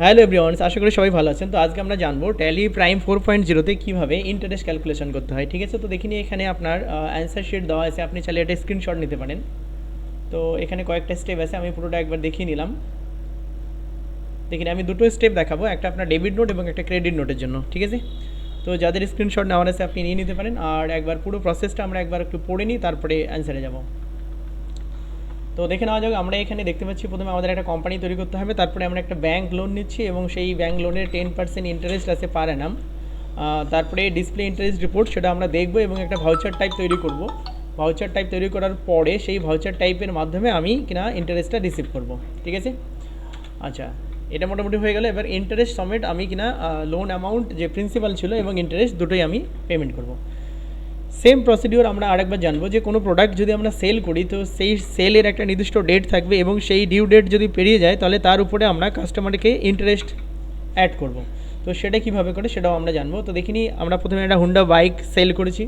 Hello everyone, আশা করি সবাই ভালো আছেন। তো আজকে আমরা জানবো ট্যালি প্রাইম 4.0-তে কীভাবে ইন্টারেস্ট ক্যালকুলেশন করতে হয়। ঠিক আছে, তো দেখিনি এখানে আপনার অ্যান্সার শিট দেওয়া আছে, আপনি চাইলে এটা স্ক্রিনশট নিতে পারেন। তো এখানে কয়েকটা স্টেপ আছে, আমি পুরোটা একবার দেখিয়ে নিলাম। দেখিনি আমি দুটো স্টেপ দেখাবো, একটা আপনার ডেবিট নোট এবং একটা ক্রেডিট নোটের জন্য। ঠিক আছে, তো যাদের স্ক্রিনশট নেওয়ার আছে আপনি নিয়ে নিতে পারেন। আর একবার পুরো প্রসেসটা আমরা একবার একটু পড়ে নিই, তারপরে অ্যান্সারে যাব। তো দেখে নেওয়া যাক। আমরা এখানে দেখতে পাচ্ছি প্রথমে আমাদের একটা কোম্পানি তৈরি করতে হবে, তারপরে আমরা একটা ব্যাংক লোন নিচ্ছি এবং সেই ব্যাংক লোনের 10% ইন্টারেস্ট আছে পার অ্যানাম। তারপরে ডিসপ্লে ইন্টারেস্ট রিপোর্ট, সেটা আমরা দেখব এবং একটা ভাউচার টাইপ তৈরি করব। ভাউচার টাইপ তৈরি করার পরে সেই ভাউচার টাইপের মাধ্যমে আমি কিনা ইন্টারেস্টটা রিসিভ করব। ঠিক আছে, আচ্ছা এটা মোটামুটি হয়ে গেল। এবার ইন্টারেস্ট সমেট আমি কিনা লোন অ্যামাউন্ট যে প্রিন্সিপাল ছিল এবং ইন্টারেস্ট দুটোই আমি পেমেন্ট করব। সেম প্রসিডিওর আমরা আরেকবার জানবো যে কোনো প্রোডাক্ট যদি আমরা সেল করি তো সেই সেলের একটা নির্দিষ্ট ডেট থাকবে এবং সেই ডিউ ডেট যদি পেরিয়ে যায় তাহলে তার উপরে আমরা কাস্টমারকে ইন্টারেস্ট অ্যাড করব। তো সেটা কীভাবে করে সেটাও আমরা জানবো। তো দেখিনি আমরা প্রথমে একটা হুন্ডা বাইক সেল করেছি,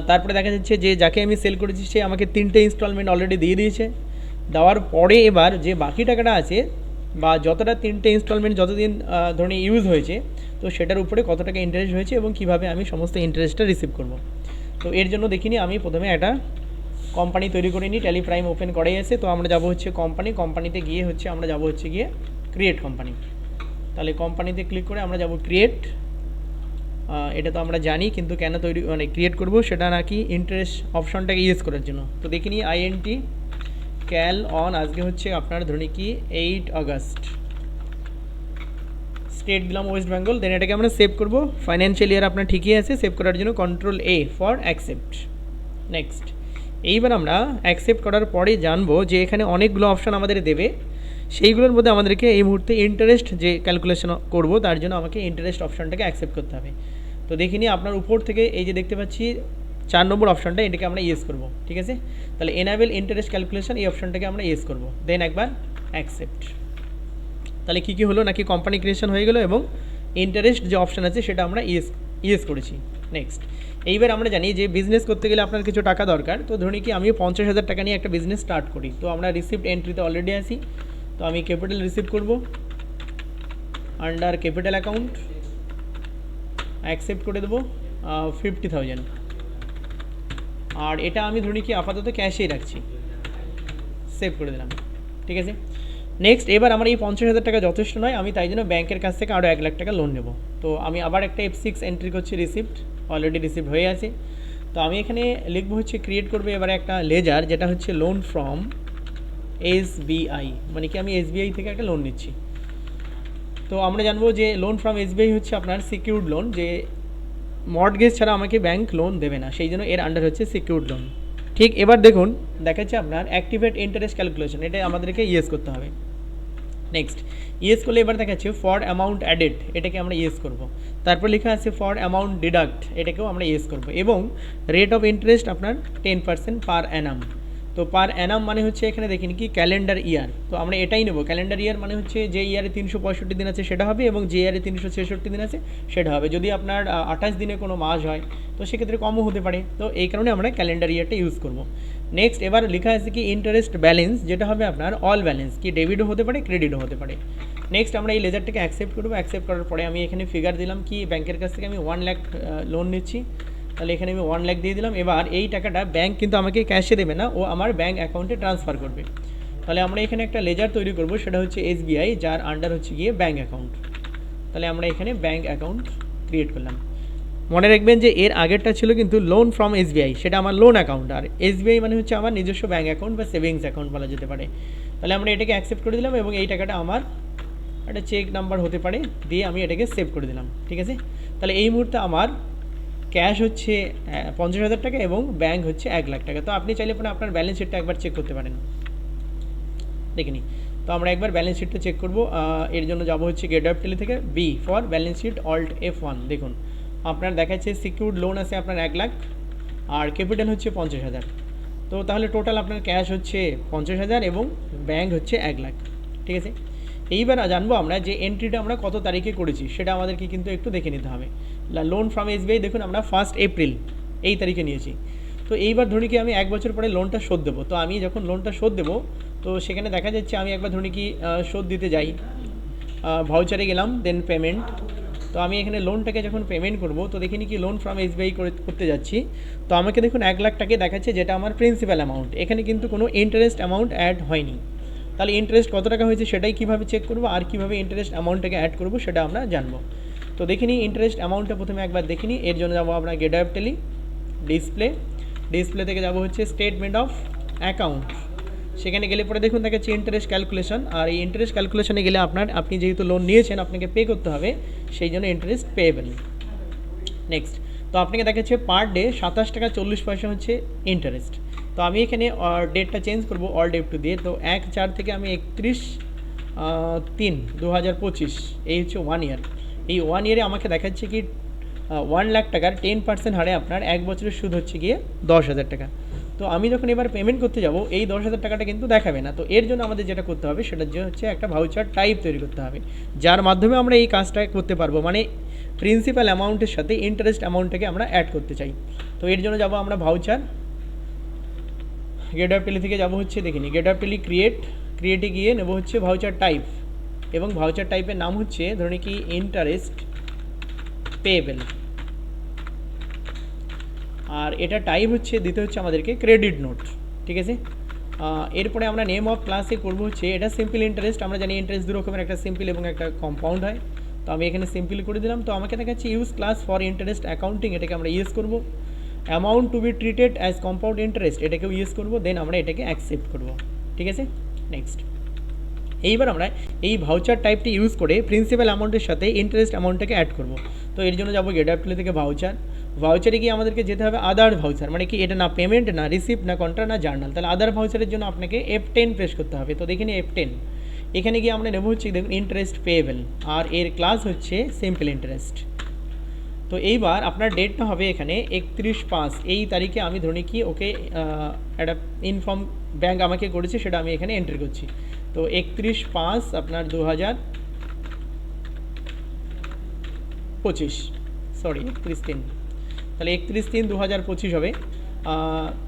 তারপরে দেখা যাচ্ছে যে যাকে আমি সেল করেছি সে আমাকে 3টে ইনস্টলমেন্ট অলরেডি দিয়ে দিয়েছে। দেওয়ার পরে এবার যে বাকি টাকাটা আছে বা যতটা 3টে ইনস্টলমেন্ট যতদিন ধরুন ইউজ হয়েছে, তো সেটার উপরে কত টাকা ইন্টারেস্ট হয়েছে এবং কীভাবে আমি সমস্ত ইন্টারেস্টটা রিসিভ করব। তো এর জন্য দেখিনি আমি প্রথমে একটা কোম্পানি তৈরি করে নিই। ট্যালি প্রাইম ওপেন করাই আছে, তো আমরা যাব হচ্ছে কোম্পানিতে গিয়ে হচ্ছে আমরা যাব হচ্ছে গিয়ে ক্রিয়েট কোম্পানি। তাহলে কোম্পানিতে ক্লিক করে আমরা যাব ক্রিয়েট। এটা তো আমরা জানি, কিন্তু কেন তৈরি মানে ক্রিয়েট করব সেটা নাকি ইন্টারেস্ট অপশনটাকে ইউজ করার জন্য। তো দেখিনি INT ক্যাল অন, আজকে হচ্ছে আপনার ধরুন কি 8 আগস্ট, স্টেট দিলাম ওয়েস্ট বেঙ্গল। দেন এটাকে আমরা সেভ করব। ফাইন্যান্সিয়াল ইয়ার আপনার ঠিকই আছে, সেভ করার জন্য Ctrl+A ফর অ্যাকসেপ্ট। নেক্সট, এইবার আমরা অ্যাকসেপ্ট করার পরে জানবো যে এখানে অনেকগুলো অপশান আমাদের দেবে, সেইগুলোর মধ্যে আমাদেরকে এই মুহূর্তে ইন্টারেস্ট যে ক্যালকুলেশন করব তার জন্য আমাকে ইন্টারেস্ট অপশানটাকে অ্যাকসেপ্ট করতে হবে। তো দেখিনি আপনার উপর থেকে এই যে দেখতে পাচ্ছি 4 নম্বর অপশানটা, এটাকে আমরা ইয়েস করব। ঠিক আছে, তাহলে এনাবেল ইন্টারেস্ট ক্যালকুলেশন এই অপশানটাকে আমরা ইয়েস করব। দেন একবার অ্যাকসেপ্ট। তাহলে কী কী হলো নাকি কোম্পানি ক্রিয়েশন হয়ে গেলো এবং ইন্টারেস্ট যে অপশান আছে সেটা আমরা ইয়েস করেছি। নেক্সট, এইবার আমরা জানি যে বিজনেস করতে গেলে আপনার কিছু টাকা দরকার। তো ধরি কি আমি 50,000 টাকা নিয়ে একটা বিজনেস স্টার্ট করি, তো আমরা রিসিপ্ট এন্ট্রিতে অলরেডি আছি। তো আমি ক্যাপিটাল রিসিভ করব, আন্ডার ক্যাপিটাল অ্যাকাউন্ট অ্যাকসেপ্ট করে দেবো 50,000। আর এটা আমি ধরি কি আপাতত ক্যাশেই রাখছি, সেভ করে দিলাম। ঠিক আছে, নেক্সট, এবার আমার এই 50,000 টাকা যথেষ্ট নয়, আমি তাই জন্য ব্যাংকের কাছ থেকে আরও 1 লাখ টাকা লোন নেব। তো আমি আবার একটা F6 এন্ট্রি করছি, রিসিপ্ট অলরেডি রিসিপ্ট হয়ে আছে। তো আমি এখানে লিখবো হচ্ছে ক্রিয়েট করবে এবারে একটা লেজার, যেটা হচ্ছে লোন ফ্রম SBI, মানে কি আমি SBI থেকে একটা লোন নিচ্ছি। তো আমরা জানবো যে লোন ফ্রম SBI হচ্ছে আপনার সিকিউরড লোন, যে মর্টগেজ ছাড়া আমাকে ব্যাংক লোন দেবে না, সেই জন্য এর আন্ডার হচ্ছে সিকিউরড লোন। ঠিক, এবার দেখুন দেখাচ্ছে আপনার অ্যাক্টিভেট ইন্টারেস্ট ক্যালকুলেশন, এটা আমাদেরকে ইয়েস করতে হবে। নেক্সট, ইয়েস করলে এবার দেখাচ্ছে ফর অ্যামাউন্ট অ্যাডেড, এটাকে আমরা ইয়েস করব। তারপর লেখা আছে ফর অ্যামাউন্ট ডিডাক্ট, এটাকেও আমরা ইয়েস করব। এবং রেট অফ ইন্টারেস্ট আপনার 10% পার অ্যানাম। তো পার অ্যানাম মানে হচ্ছে এখানে দেখিনি কি ক্যালেন্ডার ইয়ার, তো আমরা এটাই নেব। ক্যালেন্ডার ইয়ার মানে হচ্ছে যে ইয়ারে 365 দিন আছে সেটা হবে, এবং যে ইয়ারে 366 দিন আছে সেটা হবে। যদি আপনার 28 দিনে কোনো মাস হয় তো সেক্ষেত্রে কমও হতে পারে, তো এই কারণে আমরা ক্যালেন্ডার ইয়ারটা ইউজ করব। নেক্সট, এবার লেখা আছে কি ইন্টারেস্ট ব্যালেন্স, যেটা হবে আপনার অল ব্যালেন্স, কি ডেবিটও হতে পারে ক্রেডিটও হতে পারে। নেক্সট, আমরা এই লেজারটাকে অ্যাকসেপ্ট করবো। অ্যাকসেপ্ট করার পরে আমি এখানে ফিগার দিলাম কি ব্যাংকের কাছ থেকে আমি 1 লাখ লোন নিচ্ছি, তাহলে এখানে আমি 1 লাখ দিয়ে দিলাম। এবার এই টাকাটা ব্যাংক কিন্তু আমাকে ক্যাশে দেবে না, ও আমার ব্যাংক অ্যাকাউন্টে ট্রান্সফার করবে। তাহলে আমরা এখানে একটা লেজার তৈরি করব, সেটা হচ্ছে SBI, যার আন্ডার হচ্ছে গিয়ে ব্যাংক অ্যাকাউন্ট। তাহলে আমরা এখানে ব্যাংক অ্যাকাউন্ট ক্রিয়েট করলাম। মনে রাখবেন যে এর আগেরটা ছিল কিন্তু লোন ফ্রম SBI, সেটা আমার লোন অ্যাকাউন্ট, আর SBI মানে হচ্ছে আমার নিজস্ব ব্যাংক অ্যাকাউন্ট বা সেভিংস অ্যাকাউন্ট বলা যেতে পারে। তাহলে আমরা এটাকে অ্যাকসেপ্ট করে দিলাম এবং এই টাকাটা আমার একটা চেক নাম্বার হতে পারে, দিয়ে আমি এটাকে সেভ করে দিলাম। ঠিক আছে, তাহলে এই মুহূর্তে আমার ক্যাশ হচ্ছে 50,000 টাকা এবং ব্যাংক হচ্ছে 1 লাখ টাকা। তো আপনি চাইলে পরে আপনার ব্যালেন্স শিটটা একবার চেক করতে পারেন। দেখিনি, তো আমরা একবার ব্যালেন্স শিটটা চেক করব। এর জন্য যাব হচ্ছে গেট অফ টেলি থেকে B for balance sheet, alt F1। দেখুন আপনার দেখাচ্ছে সিকিউরড লোন আছে আপনার 1 লাখ আর ক্যাপিটাল হচ্ছে 50,000। তো তাহলে টোটাল আপনার ক্যাশ হচ্ছে 50,000 এবং ব্যাংক হচ্ছে 1 লাখ। ঠিক আছে, এইবার জানবো আমরা যে এন্ট্রিটা আমরা কত তারিখে করেছি সেটা আমাদেরকে কিন্তু একটু দেখে নিতে হবে। লোন ফ্রম SBI দেখুন আমরা 1 এপ্রিল এই তারিখে নিয়েছি। তো এইবার ধরি কি আমি 1 বছর পরে লোনটা শোধ দেবো। তো আমি যখন লোনটা শোধ দেবো তো সেখানে দেখা যাচ্ছে আমি একবার ধরি কি শোধ দিতে যাই, ভাউচারে গেলাম, দেন পেমেন্ট। তো আমি এখানে লোনটাকে যখন পেমেন্ট করব তো দেখিনি কি লোন ফ্রম এসবিআই করতে যাচ্ছি, তো আমাকে দেখুন 1 লাখ টাকা দেখাচ্ছে, যেটা আমার প্রিন্সিপাল অ্যামাউন্ট। এখানে কিন্তু কোনো ইন্টারেস্ট অ্যামাউন্ট অ্যাড হয়নি। তাহলে ইন্টারেস্ট কত টাকা হয়েছে সেটাই কীভাবে চেক করবো, আর কীভাবে ইন্টারেস্ট অ্যামাউন্টটাকে অ্যাড করবো সেটা আমরা জানবো। তো দেখিনি ইন্টারেস্ট অ্যামাউন্টটা প্রথমে একবার দেখিনি। এর জন্য যাবো আমরা গেট অ্যাপ টেলি, ডিসপ্লে থেকে যাবো হচ্ছে স্টেটমেন্ট অফ অ্যাকাউন্ট। সেখানে গেলে পরে দেখুন দেখাচ্ছে ইন্টারেস্ট ক্যালকুলেশন, আর এই ইন্টারেস্ট ক্যালকুলেশনে গেলে আপনি যেহেতু লোন নিয়েছেন আপনাকে পে করতে হবে, সেই জন্য ইন্টারেস্ট পেয়েবেল। নেক্সট, তো আপনাকে দেখাচ্ছে পার ডে 27 টাকা 40 পয়সা হচ্ছে ইন্টারেস্ট। তো আমি এখানে ডেটটা চেঞ্জ করবো অল ডে টু দিয়ে, তো 1/4 থেকে আমি 31/3/2025, এই হচ্ছে 1 ইয়ার। এই 1 ইয়ারে আমাকে দেখাচ্ছে কি 1 লাখ টাকার 10% হারে আপনার 1 বছরের সুদ হচ্ছে গিয়ে 10,000 টাকা। তো আমি যখন এবার পেমেন্ট করতে যাব এই 10,000 টাকাটা কিন্তু দেখাবে না। তো এর জন্য আমাদের যেটা করতে হবে সেটা হচ্ছে একটা ভাউচার টাইপ তৈরি করতে হবে, যার মাধ্যমে আমরা এই কাজটা করতে পারবো, মানে প্রিন্সিপাল অ্যামাউন্টের সাথে ইন্টারেস্ট অ্যামাউন্টটাকে আমরা অ্যাড করতে চাই। তো এর জন্য যাব আমরা ভাউচার, গেট অ্যাপ টেলি থেকে যাব হচ্ছে দেখিনি গেট অ্যাপ টেলি ক্রিয়েটে গিয়ে নেব হচ্ছে ভাউচার টাইপ, এবং ভাউচার টাইপের নাম হচ্ছে ধরুন কি ইন্টারেস্ট পেয়েবেল, আর এটা টাইপ হচ্ছে দিতে হচ্ছে আমাদেরকে ক্রেডিট নোট। ঠিক আছে, এরপরে আমরা নেম অফ ক্লাসে করবো হচ্ছে এটা সিম্পল ইন্টারেস্ট। আমরা জানি ইন্টারেস্ট দু রকমের, একটা সিম্পল এবং একটা কম্পাউন্ড হয়। তো আমি এখানে সিম্পল করে দিলাম। তো আমাকে দেখাচ্ছে use class for interest accounting, এটাকে আমরা ইউজ করবো। Amount two be treated as compound interest, এটাকেও ইউজ করবো। দেন আমরা এটাকে অ্যাকসেপ্ট করবো। ঠিক আছে, নেক্সট। এইবার আমরা এই ভাউচার টাইপটি ইউজ করে প্রিন্সিপাল অ্যামাউন্টের সাথে ইন্টারেস্ট অ্যামাউন্টটাকে অ্যাড করব। তো এর জন্য যাবো গেট অ্যাপ টেলি থেকে ভাউচারে গিয়ে আমাদেরকে যেতে হবে আদার ভাউচার, মানে কি এটা না পেমেন্ট না রিসিপ্ট না কন্ট্রা না জার্নাল। তাহলে আদার ভাউচারের জন্য আপনাকে F10 প্রেস করতে হবে। তো দেখিনি F10, এখানে গিয়ে আমরা নেব হচ্ছে দেখুন ইন্টারেস্ট পেয়েবেল, আর এর ক্লাস হচ্ছে সিম্পল ইন্টারেস্ট। তো এইবার আপনার ডেটটা হবে এখানে 31/5, এই তারিখে আমি ধরে কি ওকে একটা ইনফর্ম ব্যাঙ্ক আমাকে করেছে, সেটা আমি এখানে এন্ট্রি করছি। তো 31/5 আপনার 2025, সরি 31/3, তাহলে 31/3/2025 হবে।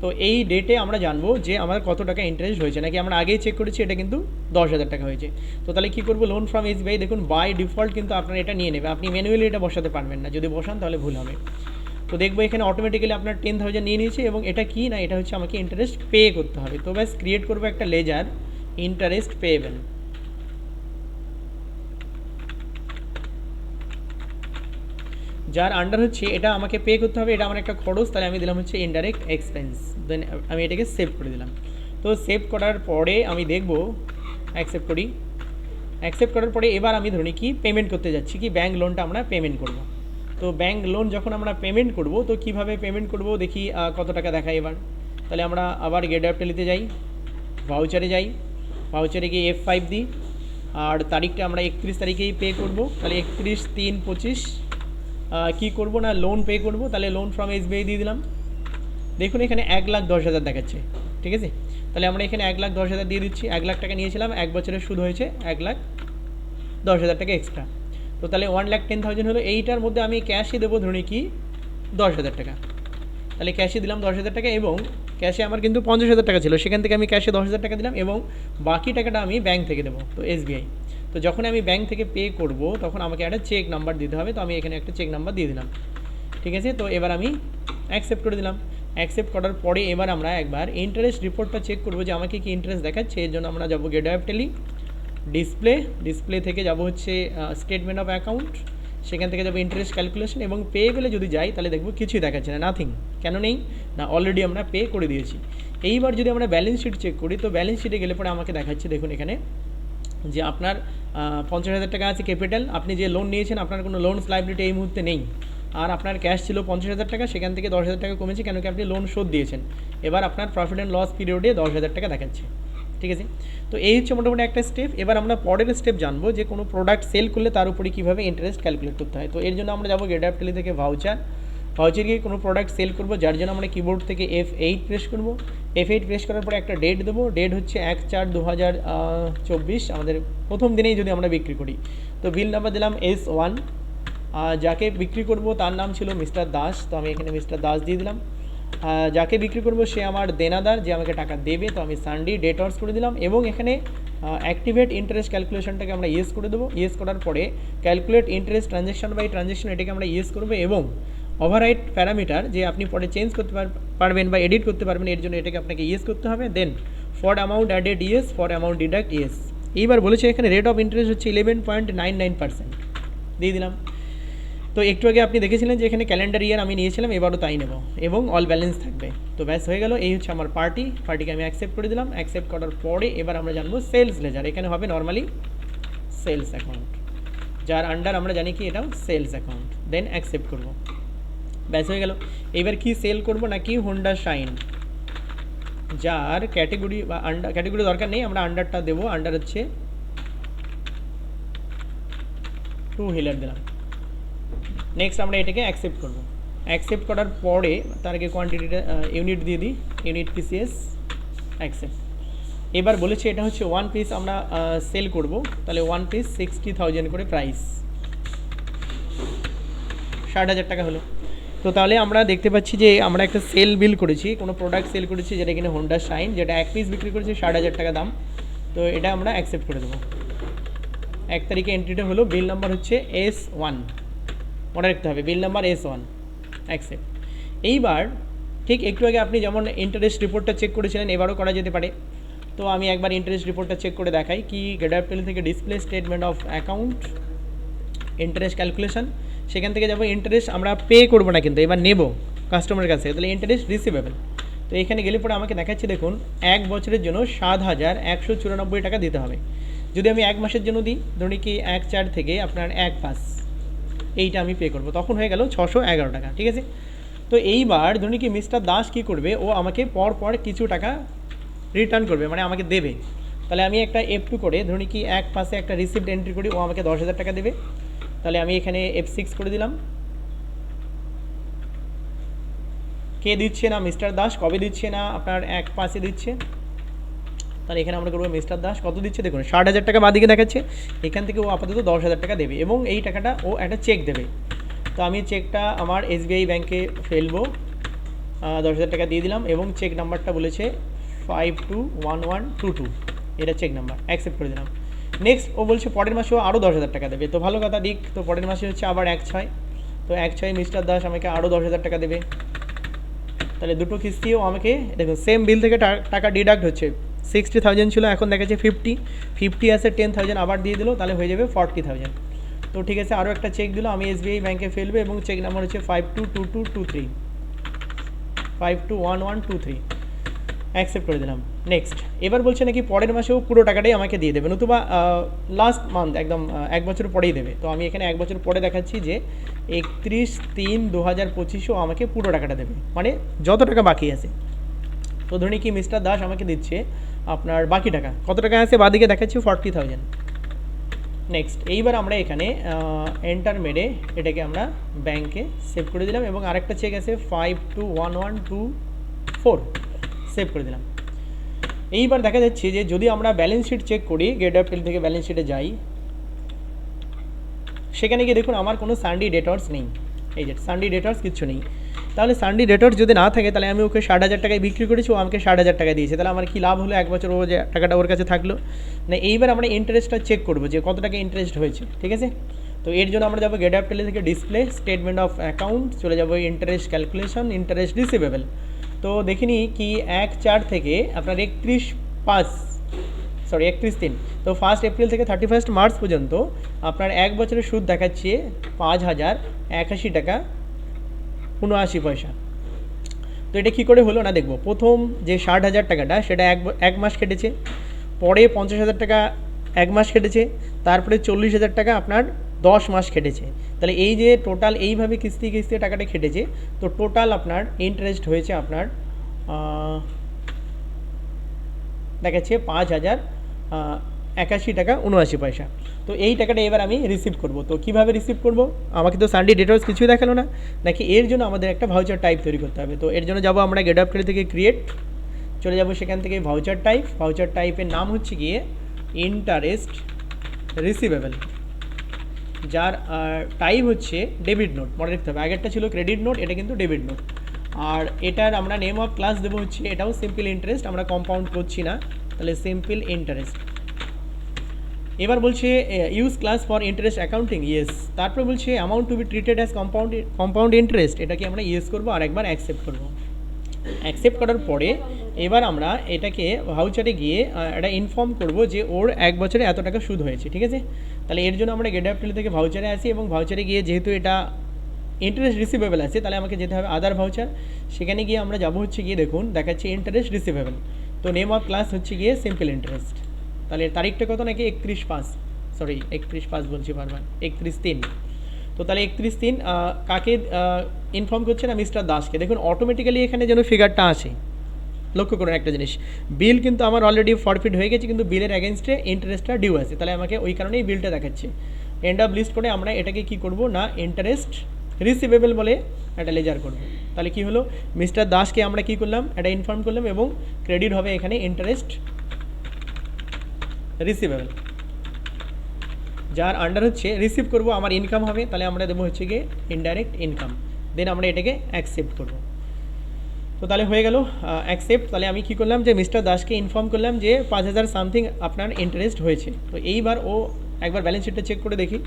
তো এই ডেটে আমরা জানবো যে আমার কত টাকা ইন্টারেস্ট হয়েছে, নাকি আমরা আগেই চেক করেছি এটা কিন্তু 10,000 টাকা হয়েছে। তো তাহলে কী করবো, লোন ফ্রম এসবিআই, দেখুন বাই ডিফল্ট কিন্তু আপনার এটা নিয়ে নেবে, আপনি ম্যানুয়ালি এটা বসাতে পারবেন না, যদি বসান তাহলে ভুল হবে। তো দেখবো এখানে অটোমেটিক্যালি আপনার 10,000 নিয়ে নিয়েছে, এবং এটা কি না, এটা হচ্ছে আমাকে ইন্টারেস্ট পে করতে হবে। তো ব্যাস ক্রিয়েট করবো একটা লেজার ইন্টারেস্ট পেয়েবেল, যার আন্ডার হচ্ছে এটা আমাকে পে করতে হবে, এটা আমার একটা খরচ, তাহলে আমি দিলাম হচ্ছে ইনডাইরেক্ট এক্সপেন্স। দেন আমি এটাকে সেভ করে দিলাম। তো সেভ করার পরে আমি দেখব, অ্যাকসেপ্ট করি। অ্যাকসেপ্ট করার পরে এবার আমি ধরি কি পেমেন্ট করতে যাচ্ছি, কি ব্যাঙ্ক লোনটা আমরা পেমেন্ট করব। তো ব্যাঙ্ক লোন যখন আমরা পেমেন্ট করব, তো কিভাবে পেমেন্ট করব দেখি কত টাকা দেখায় এবার। তাহলে আমরা আবার গেট অ্যাপ টেলিতে যাই, ভাউচারে যাই, ভাউচারে গিয়ে F5 দিই, আর তারিখটা আমরা 31 তারিখেই পে করব। তাহলে 31/3/25 কী করবো না, লোন পে করব। তাহলে লোন ফ্রম এসবিআই দিয়ে দিলাম। দেখুন এখানে 1,10,000 দেখাচ্ছে। ঠিক আছে, তাহলে আমরা এখানে 1,10,000 দিয়ে দিচ্ছি। 1 লাখ টাকা নিয়েছিলাম, 1 বছরের সুদ হয়েছে 1,10,000 টাকা এক্সট্রা। তো তাহলে 1,10,000 হলো। এইটার মধ্যে আমি ক্যাশে দেবো ধরে কি 10,000 টাকা। তাহলে ক্যাশে দিলাম 10,000 টাকা, এবং ক্যাশে আমার কিন্তু 50,000 টাকা ছিল, সেখান থেকে আমি ক্যাশে 10,000 টাকা দিলাম, এবং বাকি টাকাটা আমি ব্যাঙ্ক থেকে দেবো, তো এসবিআই। তো যখন আমি ব্যাঙ্ক থেকে পে করব তখন আমাকে একটা চেক নাম্বার দিতে হবে। তো আমি এখানে একটা চেক নাম্বার দিয়ে দিলাম। ঠিক আছে, তো এবার আমি অ্যাকসেপ্ট করে দিলাম। অ্যাকসেপ্ট করার পরে এবার আমরা একবার ইন্টারেস্ট রিপোর্টটা চেক করবো যে আমাকে কি ইন্টারেস্ট দেখাচ্ছে। এর জন্য আমরা যাবো গেট অ্যাপ টেলি, ডিসপ্লে থেকে যাব হচ্ছে স্টেটমেন্ট অফ অ্যাকাউন্ট, সেখান থেকে যাবো ইন্টারেস্ট ক্যালকুলেশন, এবং পেয়েবেলে যদি যাই তাহলে দেখবো কিছুই দেখাচ্ছে না, নাথিং। কেন নেই না, অলরেডি আমরা পে করে দিয়েছি। এইবার যদি আমরা ব্যালেন্স শিট চেক করি, তো ব্যালেন্স শিটে গেলে পরে আমাকে দেখাচ্ছে দেখুন এখানে যে আপনার 50,000 টাকা আছে ক্যাপিটাল, আপনি যে লোন নিয়েছেন আপনার কোনো লোনস লাইবিলিটি এই মুহূর্তে নেই, আর আপনার ক্যাশ ছিল 50,000 টাকা, সেখান থেকে 10,000 টাকা কমেছে, কেন কি আপনি লোন শোধ দিয়েছেন। এবার আপনার প্রফিট অ্যান্ড লস পিরিয়ডে 10,000 টাকা দেখাচ্ছে। ঠিক আছে, তো এই হচ্ছে মোটামুটি একটা স্টেপ। এবার আমরা পরের স্টেপ জানবো যে কোনো প্রোডাক্ট সেল করলে তার উপরে কীভাবে ইন্টারেস্ট ক্যালকুলেট করতে হয়। তো এর জন্য আমরা যাবো গেট অ্যাপ টেলি থেকে ভাউচার গিয়ে কোনো প্রোডাক্ট সেল করবো, যার জন্য আমরা কিবোর্ড থেকে F8 প্রেস করবো। F8 প্রেস করার পরে একটা ডেট দেবো, ডেট হচ্ছে 1/4/2024, আমাদের প্রথম দিনেই যদি আমরা বিক্রি করি। তো বিল নাম্বার দিলাম S1, যাকে বিক্রি করব তার নাম ছিল মিস্টার দাস, তো আমি এখানে মিস্টার দাস দিয়ে দিলাম। যাকে বিক্রি করব সে আমার দেনাদার, যে আমাকে টাকা দেবে। তো আমি সানডে ডেটর্স করে দিলাম এবং এখানে অ্যাক্টিভেট ইন্টারেস্ট ক্যালকুলেশনটাকে আমরা ইয়েস করে দেবো। ইয়েস করার পরে calculate interest transaction by transaction এটাকে আমরা ইয়েস করবো এবং ওভাররাইড প্যারামিটার যে আপনি পরে চেঞ্জ করতে পারবেন বা এডিট করতে পারবেন, এর জন্য এটাকে আপনাকে ইয়েস করতে হবে। Then for amount added yes, for amount deduct yes. এইবার বলেছে এখানে রেট অফ ইন্টারেস্ট হচ্ছে 11.99% দিয়ে দিলাম। তো একটু আগে আপনি দেখেছিলেন যে এখানে ক্যালেন্ডার ইয়ার আমি নিয়েছিলাম, এবারও তাই নেব এবং অল ব্যালেন্স থাকবে। তো ব্যাস হয়ে গেল, এই হচ্ছে আমার পার্টিকে আমি অ্যাকসেপ্ট করে দিলাম। অ্যাকসেপ্ট করার পরে এবার আমরা জানবো সেলস লেজার। এখানে হবে নর্মালি সেলস অ্যাকাউন্ট, যার আন্ডার আমরা জানি কি এটাও সেলস অ্যাকাউন্ট। দেন অ্যাকসেপ্ট করব, ব্যাস হয়ে গেল। এবার কি সেল করব নাকি হোন্ডা শাইন, যার ক্যাটেগরি বা আন্ডার, ক্যাটেগরি দরকার নেই, আমরা আন্ডারটা দেবো। আন্ডার হচ্ছে 2 হুইলার দিলাম। নেক্সট আমরা এটাকে অ্যাকসেপ্ট করব। অ্যাকসেপ্ট করার পরে তার আগে কোয়ান্টিটিটা ইউনিট দিয়ে দিই, ইউনিট পিসিএস অ্যাকসেপ্ট। এবার বলেছে এটা হচ্ছে 1 পিস আমরা সেল করব, তাহলে 1 পিস 60,000 করে প্রাইস, 60,000 টাকা হলো। তো তাহলে আমরা দেখতে পাচ্ছি যে আমরা একটা সেল বিল করেছি, কোনো প্রোডাক্ট সেল করেছি যেটা কিনা হোন্ডা শাইন, যেটা 1 পিস বিক্রি করেছি 60,000 টাকা দাম। তো এটা আমরা অ্যাকসেপ্ট করে দেবো। 1 তারিখে এন্ট্রিটা হলো, বিল নাম্বার হচ্ছে S1, মনে রাখতে হবে বিল নাম্বার S1, অ্যাকসেপ্ট। এইবার ঠিক একটু আগে আপনি যেমন ইন্টারেস্ট রিপোর্টটা চেক করেছিলেন, এবারও করা যেতে পারে। তো আমি একবার ইন্টারেস্ট রিপোর্টটা চেক করে দেখাই কি গেটআপটেল থেকে display statement of account, interest calculation, সেখান থেকে যাবো ইন্টারেস্ট আমরা পে করবো না কিন্তু এবার নেব কাস্টমারের কাছে, তাহলে ইন্টারেস্ট রিসিভেবল। তো এখানে গেলে পরে আমাকে দেখাচ্ছে দেখুন 1 বছরের জন্য 7,194 টাকা দিতে হবে। যদি আমি 1 মাসের জন্য দিই, ধরুন কি 1/4 থেকে আপনার 1/5 এইটা আমি পে করবো, তখন হয়ে গেল 611 টাকা, ঠিক আছে। তো এইবার ধরুন কি মিস্টার দাস কী করবে, ও আমাকে পর কিছু টাকা রিটার্ন করবে, মানে আমাকে দেবে। তাহলে আমি একটা F2 করে ধরুন কি 1/5 একটা রিসিপ্ট এন্ট্রি করি, ও আমাকে 10,000 টাকা দেবে। তাহলে আমি এখানে F6 করে দিলাম। কে দিচ্ছে না, মিস্টার দাস। কবে দিচ্ছে না, আপনার 1/5 দিচ্ছে। তাহলে এখানে আমরা করবো মিস্টার দাস কত দিচ্ছে দেখুন 60,000 টাকা বাদিকে দেখাচ্ছে, এখান থেকে ও আপাতত 10,000 টাকা দেবে এবং এই টাকাটা ও একটা চেক দেবে। তো আমি চেকটা আমার SBI ব্যাংকে ফেলবো, 10,000 টাকা দিয়ে দিলাম এবং চেক নাম্বারটা বলেছে 521122, এটা চেক নাম্বার, অ্যাকসেপ্ট করে দিলাম। নেক্সট ও বলছে পরের মাসেও আরও 10,000 টাকা দেবে, তো ভালো কথা দিক। তো পরের মাসে হচ্ছে আবার 1/6, তো 1/6 মিস্টার দাস আমাকে আরও 10,000 টাকা দেবে। তাহলে দুটো কিস্তিও আমাকে দেখুন সেম বিল থেকে টাকা ডিডাক্ট হচ্ছে, 60,000 ছিল, এখন দেখাচ্ছে 50 আছে 10,000 আবার দিয়ে দিল, তাহলে হয়ে যাবে 40,000। তো ঠিক আছে, আরও একটা চেক দিল, আমি SBI ব্যাংকে ফেলবে এবং চেক নাম্বার হচ্ছে 522223, 521123, অ্যাকসেপ্ট করে দিলাম। নেক্সট এবার বলছে নাকি পরের মাসেও পুরো টাকাটাই আমাকে দিয়ে দেবে, নতুবা লাস্ট মান্থ একদম 1 বছর পরেই দেবে। তো আমি এখানে 1 বছর পরে দেখাচ্ছি যে 31/3/2025 আমাকে পুরো টাকাটা দেবে, মানে যত টাকা বাকি আছে। তো ধরুন কি মিস্টার দাস আমাকে দিচ্ছে আপনার বাকি টাকা, কত টাকা আছে বাদিকে দেখাচ্ছি 40,000। নেক্সট এইবার আমরা এখানে এন্টার মেরে এটাকে আমরা ব্যাংকে সেভ করে দিলাম এবং আরেকটা চেক আছে 521124, সেভ করে দিলাম। এইবার দেখা যাচ্ছে যে যদি আমরা ব্যালেন্স শিট চেক করি, গেটআপটেল থেকে ব্যালেন্স শিটে যাই, সেখানে গিয়ে দেখুন আমার কোনো সানডে ডেটর্স নেই, এই যে সানডে ডেটর্স কিচ্ছু নেই। তাহলে সানডে ডেটর্স যদি না থাকে তাহলে আমি ওকে 60,000 টাকায় বিক্রি করেছি, ও আমাকে 60,000 টাকা দিয়েছে, তাহলে আমার কি লাভ হলো, 1 বছর ও যে টাকাটা ওর কাছে থাকলো না। এইবার আমরা ইন্টারেস্টটা চেক করবো যে কত টাকা ইন্টারেস্ট হয়েছে, ঠিক আছে। তো এর জন্য আমরা যাবো গেটআপটেল থেকে ডিসপ্লে স্টেটমেন্ট অফ অ্যাকাউন্ট, চলে যাবো ইন্টারেস্ট ক্যালকুলেশন, ইন্টারেস্ট রিসিভেবল। তো দেখিনি কি 1/4 থেকে আপনার 31/3, তো 1 এপ্রিল থেকে 31 মার্চ পর্যন্ত আপনার 1 বছরের সুদ দেখাচ্ছে 5,081 টাকা 79 পয়সা। তো এটা কী করে হলো না দেখবো, প্রথম যে 60,000 টাকাটা সেটা এক মাস কেটেছে, পরে 50,000 টাকা 1 মাস কেটেছে, তারপরে 40,000 টাকা আপনার 10 মাস কেটেছে। তাহলে এই যে টোটাল এইভাবে কিস্তি টাকাটা কেটেছে, তো টোটাল আপনার ইন্টারেস্ট হয়েছে আপনার দেখাচ্ছে 5,081 টাকা 79 পয়সা। তো এই টাকাটা এবার আমি রিসিভ করব। তো কিভাবে রিসিভ করব, আমাকে তো সানডে ডেটর্স কিছুই দেখালো না, নাকি এর জন্য আমাদের একটা ভাউচার টাইপ তৈরি করতে হবে। তো এর জন্য যাব আমরা গেটআপটেল থেকে ক্রিয়েট, চলে যাব সেখান থেকে ভাউচার টাইপের নাম হচ্ছে গিয়ে ইন্টারেস্ট রিসিভেবল, যার টাইপ হচ্ছে ডেবিট নোট, মনে রাখতে হবে। আগেরটা ছিল ক্রেডিট নোট, এটা কিন্তু ডেবিট নোট। আর এটার আমরা নেম অফ ক্লাস দেবো হচ্ছে এটাও সিম্পল ইন্টারেস্ট, আমরা কম্পাউন্ড করছি না, তাহলে সিম্পল ইন্টারেস্ট। এবার বলছে use class for interest accounting, yes. তারপরে বলছে amount two be treated as compound interest, এটাকে আমরা ইয়েস করবো আর একবার অ্যাকসেপ্ট করবো। অ্যাকসেপ্ট করার পরে এবার আমরা এটাকে ভাউচারে গিয়ে এটা ইনফর্ম করব যে ওর 1 বছরে এত টাকা সুদ হয়েছে, ঠিক আছে। তাহলে এর জন্য আমরা গেট অ্যাপটেল থেকে ভাউচারে আসি এবং ভাউচারে গিয়ে যেহেতু এটা ইন্টারেস্ট রিসিভেবল আছে তাহলে আমাকে যেতে হবে আদার ভাউচার, সেখানে গিয়ে আমরা যাবো হচ্ছে গিয়ে দেখুন দেখাচ্ছে ইন্টারেস্ট রিসিভেবল, তো নেম অফ ক্লাস হচ্ছে গিয়ে সিম্পল ইন্টারেস্ট। তাহলে তারিখটা কত নাকি 31/5 বলছি বারবার, 31/3। তো তাহলে 31/3 কাকে ইনফর্ম করছে না, মিস্টার দাসকে। দেখুন অটোমেটিক্যালি এখানে যেন ফিগারটা আসে, লক্ষ্য করুন একটা জিনিস, বিল কিন্তু আমার অলরেডি ফরফিট হয়ে গেছে কিন্তু বিলের অ্যাগেনস্টে ইন্টারেস্টটা ডিউ আছে, তাহলে আমাকে ওই কারণেই বিলটা দেখাচ্ছে। এন্ড অফ লিস্ট করে আমরা এটাকে কি করব না ইন্টারেস্ট রিসিভেবল বলে একটা লেজার করব। তাহলে কি হলো, মিস্টার দাসকে আমরা কি করলাম এটা ইনফর্ম করলাম এবং ক্রেডিট হবে এখানে ইন্টারেস্ট রিসিভেবল, যার আন্ডার হচ্ছে রিসিভ করব আমার ইনকাম হবে, তাহলে আমরা দেবো হচ্ছে গিয়ে ইনডাইরেক্ট ইনকাম, দেন আমরা এটাকে অ্যাকসেপ্ট করব। তো তাহলে হয়ে গেল অ্যাকসেপ্ট। তাহলে আমি কী করলাম যে মিস্টার দাসকে ইনফর্ম করলাম যে 5,000 সামথিং আপনার ইন্টারেস্ট হয়েছে। তো এইবার ও একবার ব্যালেন্স শিটটা চেক করে দেখি,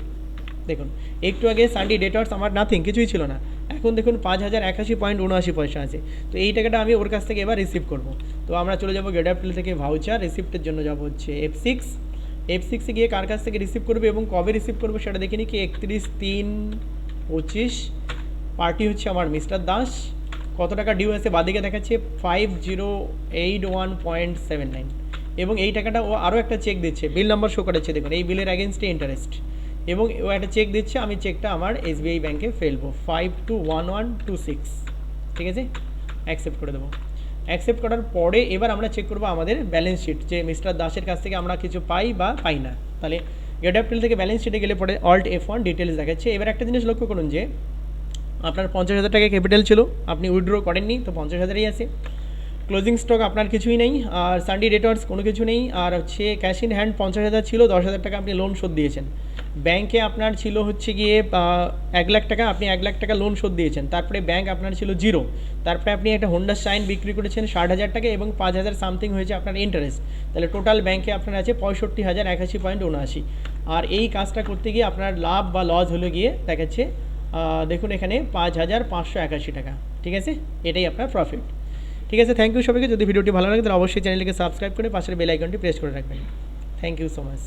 দেখুন একটু আগে সানডে ডেটার্স আমার নাথিং, কিছুই ছিল না, এখন দেখুন 5,081.79 আছে। তো এই টাকাটা আমি ওর কাছ থেকে এবার রিসিভ করব। তো আমরা চলে যাবো গেট অ্যাপটেল থেকে ভাউচার রিসিপ্টের জন্য যাব হচ্ছে F6 গিয়ে কার কাছ থেকে রিসিভ করবে এবং কবে রিসিভ করবো সেটা দেখে নিই কি 31/3/25, পার্টি হচ্ছে আমার মিস্টার দাস। কত টাকা ডিউ আছে বাদিকে দেখাচ্ছে 5081.79 এবং এই টাকাটা ও আরও একটা চেক দিচ্ছে, বিল নাম্বার শো করেছে দেখুন, এই বিলের অ্যাগেনস্টে ইন্টারেস্ট এবং ও একটা চেক দিচ্ছে, আমি চেকটা আমার SBI ব্যাঙ্কে ফেলবো 521126, ঠিক আছে, অ্যাকসেপ্ট করে দেবো। অ্যাকসেপ্ট করার পরে এবার আমরা চেক করবো আমাদের ব্যালেন্স শিট যে মিস্টার দাসের কাছ থেকে আমরা কিছু পাই বা পাই না। তাহলে গেট অ্যাপটেল থেকে ব্যালেন্স শিটে গেলে পরে Alt F1 ডিটেলস দেখাচ্ছে। এবার একটা জিনিস লক্ষ্য করুন যে আপনার 50,000 টাকা ক্যাপিটাল ছিল, আপনি উইথড্র করেননি, তো 50,000ই আছে। ক্লোজিং স্টক আপনার কিছুই নেই, আর সানডে ডেটার্স কোনো কিছু নেই, আর হচ্ছে ক্যাশ ইন হ্যান্ড 50,000 ছিল, 10,000 টাকা আপনি লোন শোধ দিয়েছেন। ব্যাংকে আপনার ছিল হচ্ছে গিয়ে 1 লাখ টাকা, আপনি 1 লাখ টাকা লোন শোধ দিয়েছেন। তারপরে ব্যাংক আপনার ছিল 0, তারপরে আপনি একটা হোন্ডা শাইন বিক্রি করেছেন 60,000 টাকা এবং 5,000 সামথিং হয়েছে আপনার ইন্টারেস্ট। তাহলে টোটাল ব্যাংকে আপনার আছে 65,081.79। আর এই কাজটা করতে গিয়ে আপনার লাভ বা লস হলে গিয়ে দেখাচ্ছে দেখুন এখানে 5,581 টাকা, ঠিক আছে, এটাই আপনার প্রফিট। ঠিক আছে, থ্যাংক ইউ সবাইকে। যদি ভিডিওটি ভালো লাগে তাহলে অবশ্যই চ্যানেলটিকে সাবস্ক্রাইব করে পাশের বেল আইকনটি প্রেস করে রাখবেন। Thank you so much.